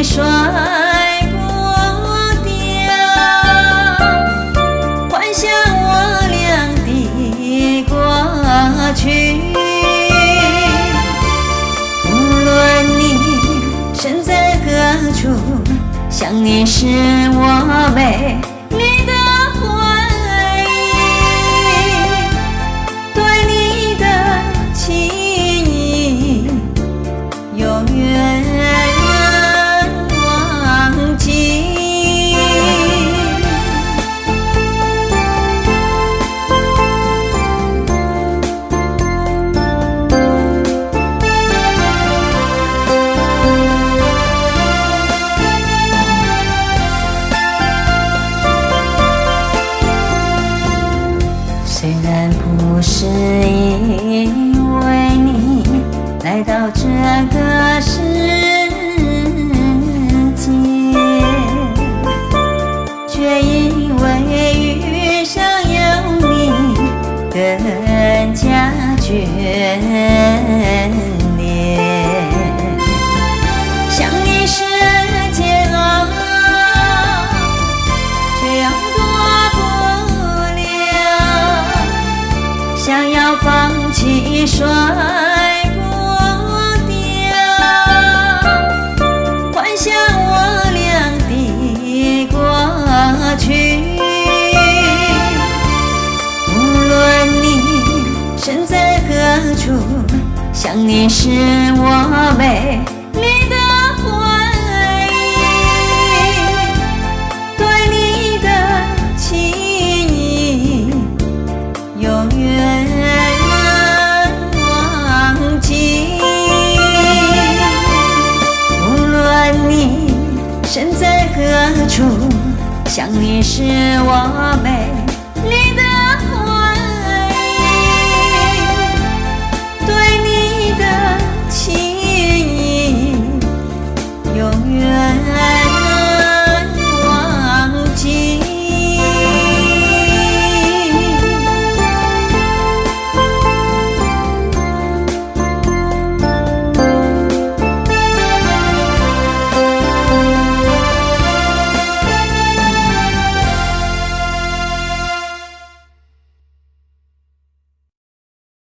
甩不掉，幻想我俩的过去。无论你身在何处，想你是我美丽的回忆，对你的情谊永远忘记。虽然不是因为你来到这个世界，却因为遇上有你更加眷恋。想你是煎熬，却又躲不了，想要放弃甩不掉，幻想我俩的过去。无论你身在何处，想你是我美丽的回忆，对你的情谊永远忘记。无论你身在何处，想你是我美